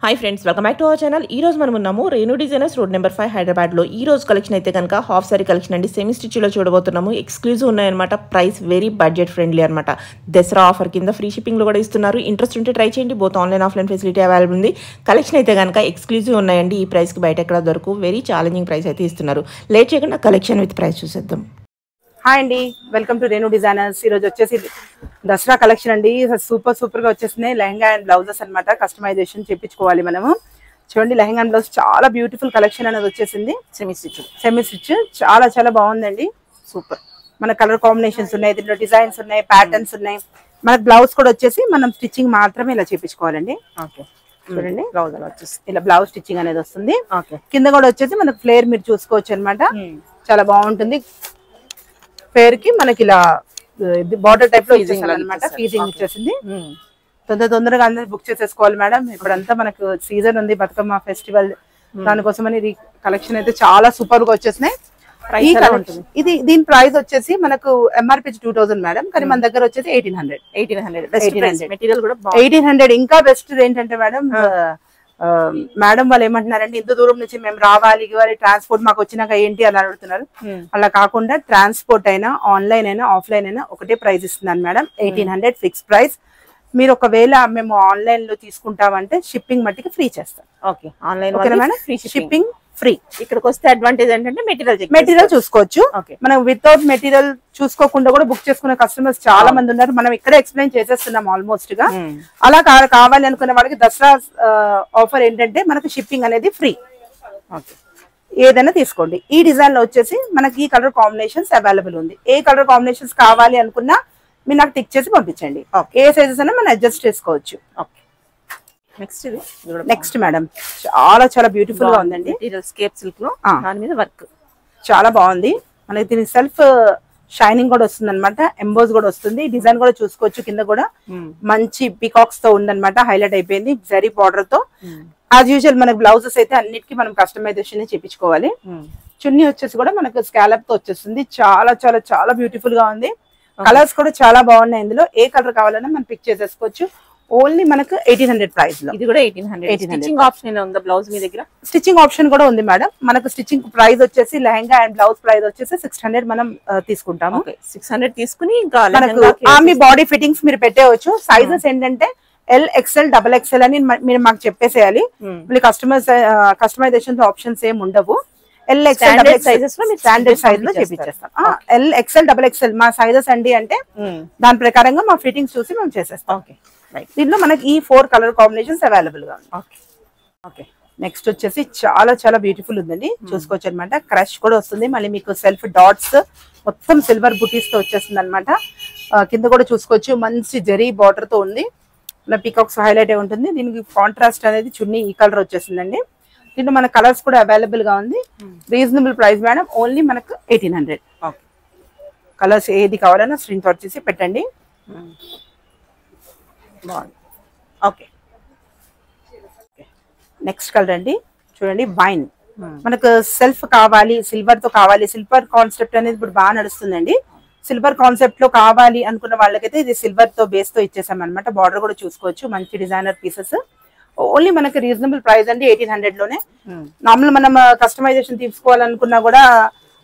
Hi friends, welcome back to our channel. ఈ రోజు మనం ఉన్నాము రేణు డిజైనర్స్ రోడ్ నెంబర్ 5 హైదరాబాద్లో. ఈ రోజు కలెక్షన్ అయితే కనుక హాఫ్ సారీ కలెక్షన్ అండి. సెమీ స్టిచ్లో చూడబోతున్నాము. ఎక్స్క్లూజివ్ ఉన్నాయన్నమాట. ప్రైస్ వెరీ బడ్జెట్ ఫ్రెండ్లీ అనమాట. దసరా ఆఫర్ కింద ఫ్రీ షిప్పింగ్లో కూడా ఇస్తున్నారు. ఇంట్రెస్ట్ ఉంటే ట్రై చేయండి. Both online offline facility available ఉంది. కలెక్షన్ అయితే కనుక ఎక్స్క్లూజివ్ ఉన్నాయండి. ఈ ప్రైస్కి బయట ఎక్కడ దొరకు. వెరీ ఛాలెంజింగ్ ప్రైస్ అయితే ఇస్తున్నారు. లేట్ చేయకుండా కలెక్షన్ విత్ ప్రైస్ చూసేద్దాం. హాయ్ అండి, వెల్కమ్ టు రేణు డిజైనర్స్. ఈరోజు వచ్చేసి దసరా కలెక్షన్ అండి. సూపర్ గా వచ్చేసినాయి లెహంగా అండ్ బ్లౌజెస్ అనమాట. కస్టమైజేషన్ చేయించుకోవాలి మనము. చూడండి, లెహంగా అండ్ బ్లౌజ్ చాలా బ్యూటిఫుల్ కలెక్షన్ అనేది వచ్చేసింది. సెమీ స్టిచ్ చాలా బాగుందండి. సూపర్. మన కలర్ కాంబినేషన్స్ ఉన్నాయి, దీంట్లో డిజైన్స్ ఉన్నాయి, ప్యాటర్న్స్ ఉన్నాయి. మన బ్లౌజ్ కూడా వచ్చేసి మనం స్టిచ్చింగ్ మాత్రమే ఇలా చేయించుకోవాలండి. చూడండి, బ్లౌజ్ అలా వచ్చేసి ఇలా బ్లౌజ్ స్టిచ్చింగ్ అనేది వస్తుంది. కింద కూడా వచ్చేసి మనకు ఫ్లేర్ మీరు చూసుకోవచ్చు అనమాట. చాలా బాగుంటుంది. ఫేర్ కి మనకి ఇలా బార్డర్ టైప్ లో ఇచ్చేసాలన్నమాట. ఫీజింగ్ వచ్చేసింది. తొందరగా అందరూ బుక్ చేసేసుకోవాలి మేడం. ఇప్పుడంతా మనకు సీజన్ ఉంది, బతుకమ్మ ఫెస్టివల్. దానికోసమని ఇది కలెక్షన్ అయితే చాలా సూపర్ గా వచ్చేసినాయి. ఇది దీని ప్రైస్ వచ్చేసి మనకు ఎంఆర్పీ 2000 మేడం, కానీ మన దగ్గర వచ్చేసి 1800. ఇంకా బెస్ట్ ఏంటంటే మేడం, మేడం వాళ్ళు ఏమంటున్నారంటే ఇంత దూరం నుంచి మేము రావాలి, ట్రాన్స్పోర్ట్ మాకు వచ్చినాక ఏంటి అని అడుగుతున్నారు. అలా కాకుండా ట్రాన్స్పోర్ట్ అయినా ఆన్లైన్ అయినా ఆఫ్లైన్ అయినా ఒకటే ప్రైస్ ఇస్తున్నాను మేడం. 1800 fix price. మీరు ఒకవేళ మేము ఆన్లైన్ లో తీసుకుంటామంటే షిప్పింగ్ మట్టికి ఫ్రీ చేస్తాం. Okay, online shipping free. ఇక్కడికి వస్తే అడ్వాంటేజ్ ఏంటంటే మెటీరియల్ చూసుకోవచ్చు. మనం వితౌట్ మెటీరియల్ చూసుకోకుండా కూడా బుక్ చేసుకునే కస్టమర్స్ చాలా మంది ఉన్నారు. మనం ఇక్కడ ఎక్స్ప్లెయిన్ చేసేస్తున్నాం ఆల్మోస్ట్ గా. అలా కావాలి అనుకునే వాళ్ళకి దసరా ఆఫర్ ఏంటంటే మనకు షిప్పింగ్ అనేది ఫ్రీ. ఏదైనా తీసుకోండి. ఈ డిజైన్ లో వచ్చేసి మనకి ఈ కలర్ కాంబినేషన్స్ అవైలబుల్ ఉంది. ఏ కలర్ కాంబినేషన్స్ కావాలి అనుకున్నా మీరు నాకు టిక్ చేసి పంపించండి. ఏ సైజెస్ అయినా మనం అడ్జస్ట్ చేసుకోవచ్చు. నెక్స్ట్ మేడం, చాలా బ్యూటిఫుల్ గా ఉందండి. స్కేప్ సిల్క్ లో దాని మీద వర్క్ చాలా బాగుంది. మనకి దీని సెల్ఫ్ షైనింగ్ కూడా వస్తుంది అనమాట. ఎంబోస్ కూడా వస్తుంది. డిజైన్ కూడా చూసుకోవచ్చు. కింద కూడా మంచి పీకాక్స్ తో ఉందన్నమాట. హైలైట్ అయిపోయింది జరీ బార్డర్ తో. యాజ్ యూజువల్ మనకి బ్లౌజెస్ అయితే అన్నిటికీ మనం కస్టమైజేషన్ చేయించుకోవాలి. చున్నీ వచ్చేసి కూడా మనకు స్కాలప్ తో వచ్చేస్తుంది. చాలా బ్యూటిఫుల్ గా ఉంది. కలర్స్ కూడా చాలా బాగున్నాయి. ఇందులో ఏ కలర్ కావాలన్నా మనం పిక్ చేసేసుకోవచ్చు. ఓన్లీ మనకు 1800 ప్రైస్ లో. ఇది కూడా 1800. స్టిచ్చింగ్ ఆప్షన్ ఉందా బ్లౌజ్ మీ దగ్గర? స్టిచ్చింగ్ ఆప్షన్ కూడా ఉంది మేడం. మనకు స్టిచ్చింగ్ ప్రైస్ వచ్చేసి లెహంగా అండ్ బ్లౌజ్ ప్రైస్ వచ్చేసి 600 మనం తీసుకుంటాము. 600 తీసుకుని ఇంకా మీ బాడీ ఫిట్టింగ్స్ మీరు పెట్టేయచ్చు. సైజెస్ ఏంటంటే XL, XXL అని మీరు మాకు చెప్పేసేయాలి. మళ్ళీ కస్టమైజేషన్ ఆప్షన్స్ ఏమి ఉండవు. స్టాండర్డ్ సైజ్ లో చేపించేస్తాం. XL, XXL మా సైజెస్ అండి అంటే దాని ప్రకారంగా మా ఫిట్టింగ్స్ చూసి మేము చేసేస్తాం. దీంట్లో మనకి ఈ 4 కలర్ కాంబినేషన్స్ అవైలబుల్ గా ఉంది. నెక్స్ట్ వచ్చేసి చాలా బ్యూటిఫుల్ ఉందండి. చూసుకోవచ్చు అనమాట. క్రష్ కూడా వస్తుంది. మళ్ళీ మీకు సెల్ఫ్ డాట్స్ మొత్తం సిల్వర్ బుటీస్ తో వచ్చేస్తుంది అనమాట. కింద కూడా చూసుకోవచ్చు. మంచి జరీ బార్డర్ తో ఉంది. పీకాక్స్ హైలైట్ అయి ఉంటుంది. దీనికి కాంట్రాస్ట్ అనేది చున్నీ ఈ కలర్ వచ్చేసిందండి. దీంట్లో మన కలర్స్ కూడా అవైలబుల్ గా ఉంది. Reasonable price madam. ఓన్లీ మనకు 1800. కలర్స్ ఏది కావాలన్నా స్క్రీన్ షాట్ చేసి పెట్టండి. ఓకే, నెక్స్ట్ కలర్ అండి. చూడండి, వైన్. మనకు సెల్ఫ్ కావాలి, సిల్వర్ తో కావాలి. సిల్వర్ కాన్సెప్ట్ అనేది ఇప్పుడు బాగా నడుస్తుందండి. సిల్వర్ కాన్సెప్ట్ లో కావాలి అనుకున్న వాళ్ళకైతే ఇది సిల్వర్ తో బేస్ తో ఇచ్చేసాం అనమాట. బార్డర్ కూడా చూసుకోవచ్చు. మంచి డిజైనర్ పీసెస్. ఓన్లీ మనకి రీజనబుల్ ప్రైస్ అండి. 1800 లోనే. నార్మల్ మనం కస్టమైజేషన్ తీసుకోవాలనుకున్నా కూడా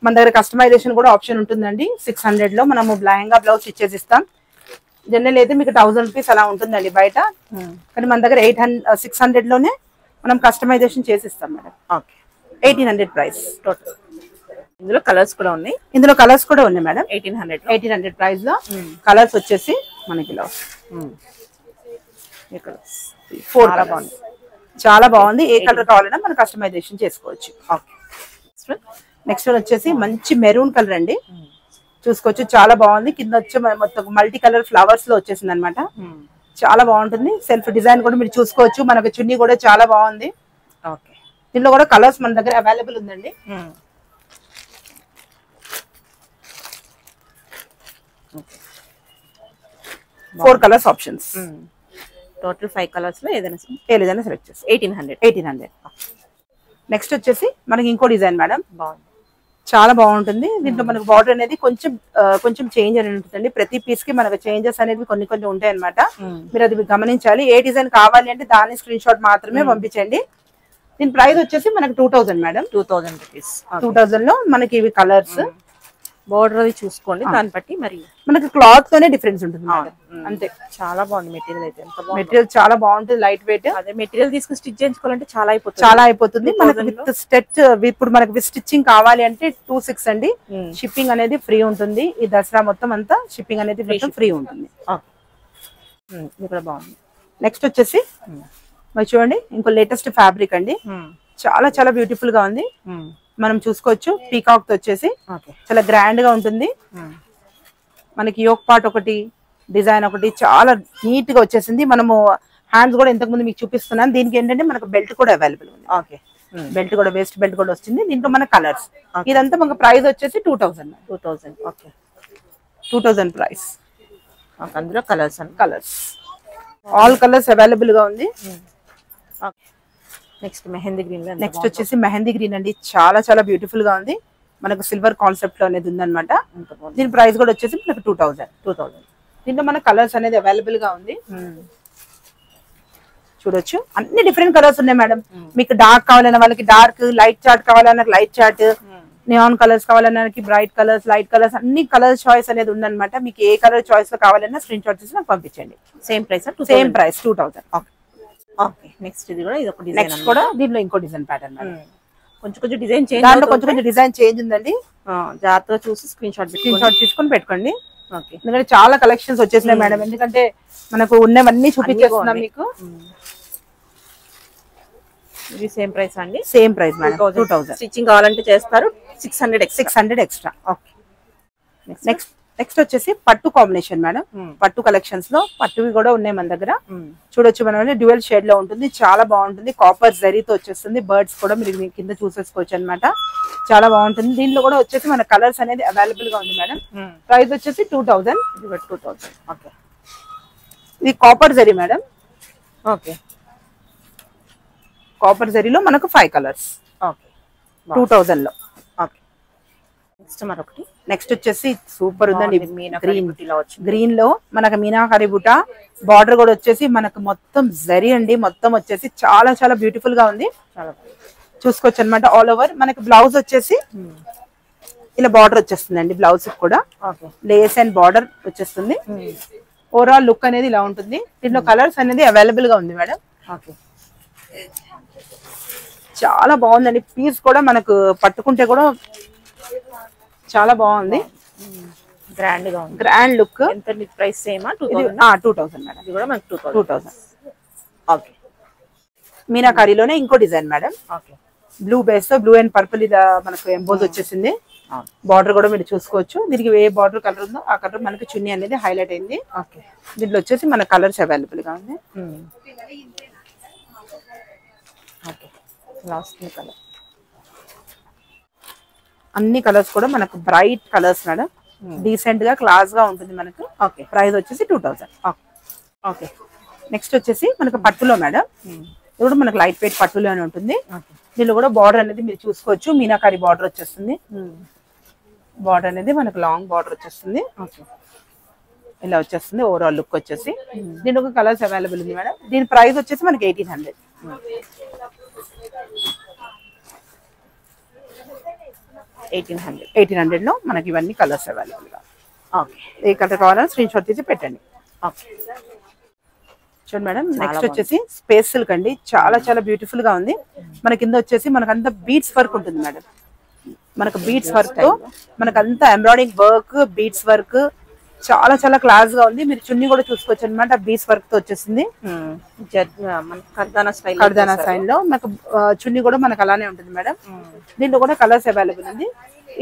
మన దగ్గర కస్టమైజేషన్ కూడా ఆప్షన్ ఉంటుందండి. 600 లో మనము లెహంగా బ్లౌజ్ స్టిచ్ ఇస్తాం. జనరల్ అయితే మీకు 1000 రూపీస్ అలా ఉంటుందండి బయట. కానీ మన దగ్గర 600 లోనే మనం కస్టమైజేషన్ చేసిస్తాం మేడం. 1800 price total. ఇందులో కలర్స్ కూడా ఉన్నాయి. మేడం. 1800 ప్రైస్ లో కలర్స్ వచ్చేసి మనకి ఇలా 4 బాగుంది. చాలా బాగుంది. ఏ కలర్ కావాలన్నా మనం కస్టమైజేషన్ చేసుకోవచ్చు. నెక్స్ట్ వచ్చేసి మంచి మెరూన్ కలర్ అండి. చూసుకోవచ్చు. చాలా బాగుంది. కింద వచ్చి మొత్తం మల్టీ కలర్ ఫ్లవర్స్ లో వచ్చేసింది అనమాట. చాలా బాగుంటుంది. సెల్ఫ్ డిజైన్ కూడా మీరు చూసుకోవచ్చు. మనకు చున్నీ కూడా చాలా బాగుంది. దీనిలో కూడా కలర్స్ మన దగ్గర అవైలబుల్ ఉందండి. 4 కలర్స్ ఆప్షన్స్. టోటల్ 5 కలర్స్ లో ఏదైనా సెలెక్ట్ చేసి 1800. నెక్స్ట్ వచ్చేసి మనకి ఇంకో డిజైన్ మేడం. బాగుంది. చాలా బాగుంటుంది. దీంట్లో మనకు బార్డర్ అనేది కొంచెం చేంజ్ అని ఉంటుందండి. ప్రతి పీస్ కి మనకు చేంజెస్ అనేది కొన్ని ఉంటాయి అనమాట. మీరు అది గమనించాలి. ఏ డిజైన్ కావాలి అంటే దాని స్క్రీన్ షాట్ మాత్రమే పంపించండి. దీని ప్రైస్ వచ్చేసి మనకు 2000 మేడం. 2000 రూపీస్. 2000 లో మనకి ఇవి కలర్స్ బోర్డర్ అది చూసుకోండి, దాన్ని బట్టి మరి మనకి క్లాత్ తోనే డిఫరెన్స్ ఉంటుంది అంతే. చాలా బాగుంది మెటీరియల్ అయితే. ఎంత బాగుంది మెటీరియల్, చాలా బాగుంటుంది, లైట్ వెయిట్. అదే మెటీరియల్ తీసుకుని స్టిచ్ చేయించుకోవాలంటే చాలా అయిపోతుంది. మనకి విత్ స్టెచ్, ఇప్పుడు మనకి స్టిచ్చింగ్ కావాలి అంటే 26 అండి. షిప్పింగ్ అనేది ఫ్రీ ఉంటుంది. ఈ దసరా మొత్తం అంతా షిప్పింగ్ అనేది ఫ్రీ ఉంటుంది. ఇది కూడా బాగుంది. నెక్స్ట్ వచ్చేసి మరి చూడండి, ఇంకో లేటెస్ట్ ఫ్యాబ్రిక్ అండి. చాలా బ్యూటిఫుల్ గా ఉంది. మనం చూసుకోవచ్చు. పీకాక్ తో వచ్చేసి చాలా గ్రాండ్ గా ఉంటుంది. మనకి యోక్ పార్ట్ ఒకటి, డిజైన్ ఒకటి చాలా నీట్ గా వచ్చేసింది. మనము హ్యాండ్స్ కూడా ఇంతకు ముందు మీకు చూపిస్తున్నాను. దీనికి ఏంటంటే మనకు బెల్ట్ కూడా అవైలబుల్ ఉంది. బెల్ట్ కూడా, వేస్ట్ బెల్ట్ కూడా వస్తుంది. దీంట్లో మన కలర్స్, ఇదంతా మనకు ప్రైస్ వచ్చేసి 2000. 2000 ప్రైస్. అందులో కలర్స్ ఆల్ కలర్స్ అవైలబుల్ గా ఉంది. Next mehndi green. నెక్స్ట్ వచ్చేసి మెహందీ గ్రీన్ అండి. చాలా బ్యూటిఫుల్ గా ఉంది. మనకు సిల్వర్ కాన్సెప్ట్ లో అనేది ఉందన్నమాట. దీని ప్రైస్ కూడా వచ్చేసి మనకు 2000. దీంట్లో మన కలర్స్ అనేది అవైలబుల్ గా ఉంది. చూడొచ్చు, అన్ని డిఫరెంట్ కలర్స్ ఉన్నాయి మేడం. మీకు డార్క్ కావాలన్న వాళ్ళకి డార్క్, లైట్ చార్ట్ కావాలన్న లైట్ చార్ట్, నియాన్ కలర్స్ కావాలన్న బ్రైట్ కలర్స్, లైట్ కలర్స్, అన్ని కలర్ చాయిస్ అనేది ఉందన్నమాట. మీకు ఏ కలర్ చాయిస్ లో కావాలన్నా స్క్రీన్ షాట్ చేసి నాకు పంపించండి. Same price 2000. నెక్స్ట్ ఇది కూడా, ఇది ఒక డిజైన్. నెక్స్ట్ కూడా దీంట్లో ఇంకో డిజైన్ ప్యాటర్న్ మేడం. కొంచెం డిజైన్ చేంజ్, దాంట్లో కొంచెం డిజైన్ చేంజ్ ఉందండి. జాగ్రత్తగా చూసి స్క్రీన్ షాట్ తీసుకొని పెట్టుకోండి. ఎందుకంటే చాలా కలెక్షన్స్ వచ్చేసినాయి మేడం. ఎందుకంటే మనకు ఉన్నవన్నీ చూపించేస్తున్నాం మీకు. ఇది సేమ్ ప్రైస్ అండి. Same price madam, 2000. స్టిచ్చింగ్ కావాలంటే చేస్తారు. 600 ఎక్స్ట్రా. నెక్స్ట్ వచ్చేసి పట్టు కాంబినేషన్ మేడం. పట్టు కలెక్షన్స్ లో పట్టువి కూడా ఉన్నాయి మన దగ్గర. చూడొచ్చు, మనం డ్యూయల్ షేడ్ లో ఉంటుంది. చాలా బాగుంటుంది. కాపర్ జరీతో వచ్చేస్తుంది. బర్డ్స్ కూడా మీరు కింద చూసేసుకోవచ్చు అనమాట. చాలా బాగుంటుంది. దీంట్లో కూడా వచ్చేసి మన కలర్స్ అనేది అవైలబుల్ గా ఉంది మేడం. ప్రైస్ వచ్చేసి 2000. ఇది కాపర్ జరీ మేడం. కాపర్ జరీలో మనకు 5 కలర్స్. 2000 లో. నెక్స్ట్ వచ్చేసి సూపర్ ఉందండి. గ్రీన్ లో మనకు మీనాకారి బుట్ట బార్డర్ కూడా వచ్చేసి మనకు మొత్తం జరీ అండి. మొత్తం వచ్చేసి చాలా బ్యూటిఫుల్ గా ఉంది. చూసుకోవచ్చు అనమాట. ఆల్ ఓవర్ మనకి బ్లౌజ్ వచ్చేసి ఇలా బార్డర్ వచ్చేస్తుందండి. బ్లౌజ్ కూడా లేస్ అండ్ బార్డర్ వచ్చేస్తుంది. ఓవరాల్ లుక్ అనేది ఇలా ఉంటుంది. దీంట్లో కలర్స్ అనేది అవైలబుల్ గా ఉంది మేడం. చాలా బాగుందండి. పీస్ కూడా మనకు పట్టుకుంటే కూడా చాలా బాగుంది. Grand look. ఎంత ప్రైస్ సేమ్? 2000 మేడం. ఇది కూడా మనకు 2000. మీనాకారీలోనే ఇంకో డిజైన్ మేడం. బ్లూ బేస్ తో బ్లూ అండ్ పర్పుల్ ఇలా మనకు ఎంబోజ్ వచ్చేసింది. బార్డర్ కూడా మీరు చూసుకోవచ్చు. దీనికి ఏ బార్డర్ కలర్ ఉందో ఆ కలర్ మనకి చున్నీ అనేది హైలైట్ అయింది. దీంట్లో వచ్చేసి మన కలర్స్ అవైలబుల్ గా ఉంది. కలర్, అన్ని కలర్స్ కూడా మనకు బ్రైట్ కలర్స్ మేడం. డీసెంట్ గా, క్లాస్ గా ఉంటుంది మనకు. ప్రైస్ వచ్చేసి 2000. నెక్స్ట్ వచ్చేసి మనకు పట్టులో మేడం. ఇది కూడా మనకు లైట్ వెయిట్ పట్టులోనే ఉంటుంది. దీనిలో కూడా బార్డర్ అనేది మీరు చూసుకోవచ్చు. మీనాకారి బార్డర్ వచ్చేస్తుంది. బార్డర్ అనేది మనకు లాంగ్ బార్డర్ వచ్చేస్తుంది. ఇలా వచ్చేస్తుంది ఓవరాల్ లుక్ వచ్చేసి. దీని ఒక కలర్స్ అవైలబుల్ ఉంది మేడం. దీని ప్రైస్ వచ్చేసి మనకి 1800. 1800 లో మనకి ఇవన్నీ కలర్స్ అవైలబుల్ గా. ఏ కలర్ కావాలని స్క్రీన్ షాట్ తీసి పెట్టండి. చూడండి మేడం. నెక్స్ట్ వచ్చేసి స్పేస్ సిల్క్ అండి. చాలా బ్యూటిఫుల్ గా ఉంది. మన కింద వచ్చేసి మనకంతా బీడ్స్ వర్క్ ఉంటుంది మేడం. మనకు బీడ్స్ వర్క్ తో మనకంతా ఎంబ్రాయిడింగ్ వర్క్, బీడ్స్ వర్క్ చాలా క్లాస్ గా ఉంది. మీరు చున్నీ కూడా చూసుకోవచ్చు అనమాట. బీడ్స్ వర్క్ తో వచ్చేసింది. కర్దానా స్టైల్ లో మనకు చున్నీ కూడా మనకు అలానే ఉంటుంది మేడం. దీంట్లో కూడా కలర్స్ అవైలబుల్ ఉంది.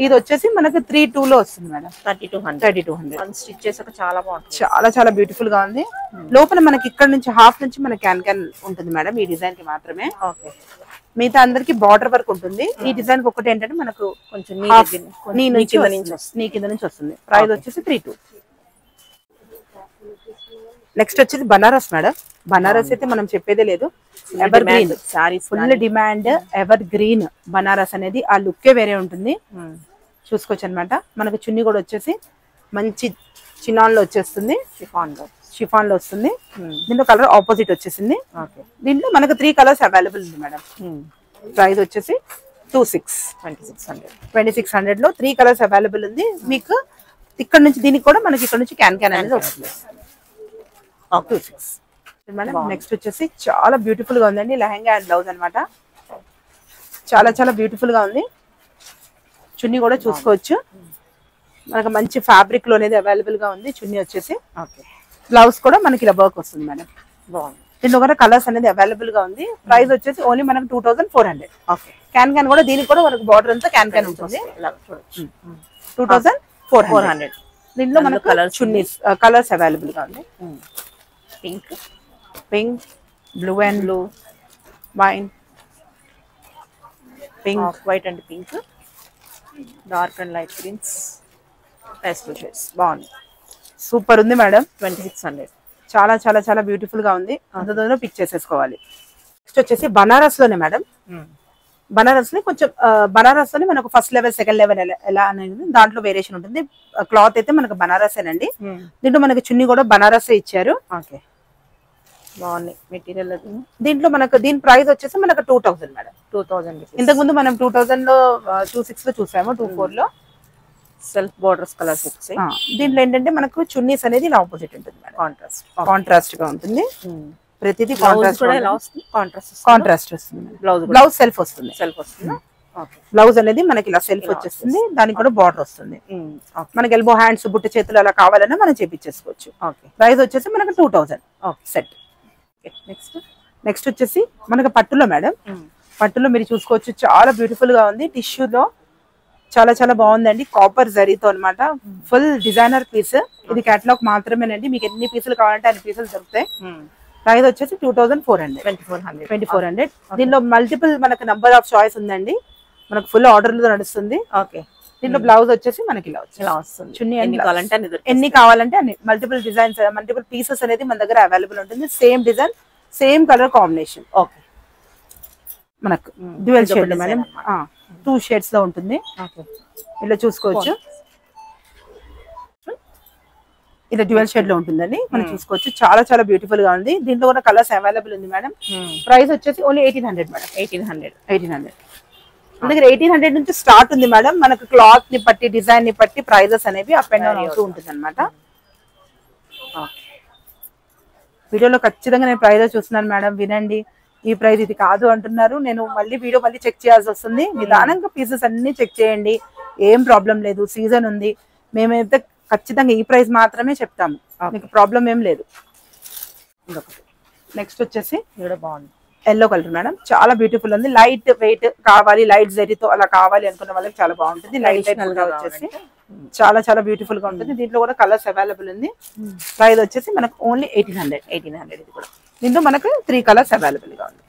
ఇది వచ్చేసి మనకు 32 లో వస్తుంది మేడం. 3200 స్టిచ్ చేసాక చాలా బాగుంటుంది. చాలా బ్యూటిఫుల్ గా ఉంది. లోపల మనకి ఇక్కడ నుంచి హాఫ్ నుంచి మన క్యాన్ ఉంటుంది మేడం. ఈ డిజైన్ కి మాత్రమే. మిగతా అందరికి బార్డర్ వర్క్ ఉంటుంది. ఈ డిజైన్ ఒకటి ఏంటంటే మనకు కొంచెం నీ కింద నుంచి వస్తుంది. ప్రైస్ వచ్చేసి 32. నెక్స్ట్ వచ్చేసి బనారస్ మేడం. బనారస్ అయితే మనం చెప్పేదే లేదు. Ever green sorry, full demand. Ever green Banaras అనేది ఆ లుక్కే వేరే ఉంటుంది. చూసుకోవచ్చు అనమాట. మనకు చున్నీ కూడా వచ్చేసి మంచి చినాన్ లో వచ్చేస్తుంది, షిఫాన్ లో వస్తుంది. దీంట్లో కలర్ ఆపోజిట్ వచ్చేసింది. దీంట్లో మనకు 3 కలర్స్ అవైలబుల్ ఉంది మేడం. ప్రైస్ వచ్చేసి 2600 లో 3 కలర్స్ అవైలబుల్ ఉంది మీకు. ఇక్కడ నుంచి దీనికి కూడా మనకి ఇక్కడ నుంచి క్యాన్ అనేది వస్తుంది. 26 మేడం. నెక్స్ట్ వచ్చేసి చాలా బ్యూటిఫుల్ గా ఉందండి లెహంగా అండ్ బ్లౌజ్ అనమాట. చాలా చాలా బ్యూటిఫుల్ గా ఉంది. చున్నీ కూడా చూసుకోవచ్చు, మనకు మంచి ఫ్యాబ్రిక్ లో అనేది అవైలబుల్ గా ఉంది. చున్నీ వచ్చేసి బ్లౌజ్ కూడా మనకి ఇలా వర్క్ వస్తుంది మేడం. దీంట్లో కూడా కలర్స్ అనేది అవైలబుల్ గా ఉంది. ప్రైస్ వచ్చేసి ఓన్లీ మనకు 2400. క్యాన్ కూడా దీనికి కూడా మనకు బార్డర్ అంతా క్యాన్ ఉంటుంది. 2400. దీంట్లో మనకు చున్నీస్ కలర్స్ అవైలబుల్ గా ఉంది. Pink, blue and blue, wine, pink, white and pink, dark and light greens, pastel shades. బాగుంది, సూపర్ ఉంది మేడం. 2600. చాలా చాలా చాలా బ్యూటిఫుల్ గా ఉంది. అందులో పిక్ చేసేసుకోవాలి. నెక్స్ట్ వచ్చేసి బనారస్ లోనే మేడం. బనారస్ ని కొంచెం బనారస్ లోనే మనకు ఫస్ట్ లెవెల్ సెకండ్ లెవెల్ ఎలా అనేది దాంట్లో వేరియేషన్ ఉంటుంది. క్లాత్ అయితే మనకు బనారసేనండి. దీంట్లో మనకి చున్నీ కూడా బనారసే ఇచ్చారు. బాగుంది మెటీరియల్. దీంట్లో మనకు దీని ప్రైస్ వచ్చేసి మనకు 2000 మేడం. 2000. ఇంతకు ముందు మనం 2000 లో 26 లో చూసాము, 24 లో సెల్ఫ్ బోర్డర్స్ కలర్స్ వచ్చాయి. దీంట్లో ఏంటంటే మనకు చున్నీస్ అనేది ఇలా ఆపోజిట్ ఉంటుంది మేడం. కాంట్రాస్ట్ గా ఉంటుంది. ప్రతిదీ కాంట్రాస్ట్ వస్తుంది. బ్లౌజ్ సెల్ఫ్ వస్తుంది. బ్లౌజ్ అనేది మనకి ఇలా సెల్ఫ్ వచ్చేస్తుంది. దానికి కూడా బార్డర్ వస్తుంది. మనకి ఎల్బో హ్యాండ్స్, బుట్ట చేతులు అలా కావాలన్నా మనం చేపించేసుకోవచ్చు. ప్రైస్ వచ్చేసి మనకు 2000 సెట్. నెక్స్ట్ వచ్చేసి మనకు పట్టులో మేడం. పట్టులో మీరు చూసుకోవచ్చు, చాలా బ్యూటిఫుల్ గా ఉంది. టిష్యూలో చాలా చాలా బాగుందండి. కాపర్ జరీతో అన్నమాట. Full designer piece. ఇది కేటలాగ్ మాత్రమేనండి. మీకు ఎన్ని పీసులు కావాలంటే అన్ని పీసులు దొరుకుతాయి. ప్రైస్ వచ్చేసి 2400. దీనిలో మల్టిపుల్ మనకు నంబర్ ఆఫ్ చాయిస్ ఉందండి. మనకు ఫుల్ ఆర్డర్ లో నడుస్తుంది. దీంట్లో బ్లౌజ్ వచ్చేసి మనకి ఇలా వస్తుంది. చున్నీ ఎన్ని కావాలంటే అన్ని మల్టిపుల్ డిజైన్స్, మల్టిపుల్ పీసెస్ అనేది మన దగ్గర అవైలబుల్ ఉంటుంది. Same design, same colour combination. మనకు డ్యూయల్ షేడ్ మేడం. 2 షేడ్స్ లో ఉంటుంది. ఇలా చూసుకోవచ్చు. ఇలా డ్యూయల్ షేడ్ లో ఉంటుందండి. మనం చూసుకోవచ్చు. చాలా చాలా బ్యూటిఫుల్ గా ఉంది. దీంట్లో కూడా కలర్స్ అవైలబుల్ ఉంది మేడం. ప్రైస్ వచ్చేసి ఓన్లీ 1800 మేడం. 1800. మన దగ్గర 1800 నుంచి స్టార్ట్ ఉంది మేడం. మనకు క్లాత్ ని బట్టి, డిజైన్ ని బట్టి ప్రైజెస్ అనేవి అప్ అండ్ డౌన్ అవుతూ ఉంటుంది అనమాట. వీడియోలో ఖచ్చితంగా నేను ప్రైజెస్ చూస్తున్నాను మేడం. వినండి, ఈ ప్రైస్ ఇది కాదు అంటున్నారు. నేను వీడియో మళ్ళీ చెక్ చేయాల్సి వస్తుంది. నిదానంగా పీసెస్ అన్ని చెక్ చేయండి. ఏం ప్రాబ్లం లేదు. సీజన్ ఉంది. మేమైతే ఖచ్చితంగా ఈ ప్రైస్ మాత్రమే చెప్తాము. మీకు ప్రాబ్లం ఏం లేదు. నెక్స్ట్ వచ్చేసి బాగుంది ఎల్లో కలర్ మేడం. చాలా బ్యూటిఫుల్ ఉంది. లైట్ వెయిట్ కావాలి, లైట్ జరీతో అలా కావాలి అనుకున్న వాళ్ళకి చాలా బాగుంటుంది. లైట్ వచ్చేసి చాలా చాలా బ్యూటిఫుల్ గా ఉంటుంది. దీంట్లో కూడా కలర్స్ అవైలబుల్ ఉంది. ప్రైస్ వచ్చేసి మనకు ఓన్లీ 1800. ఇది కూడా దీంట్లో మనకు 3 కలర్స్ అవైలబుల్ గా ఉంది.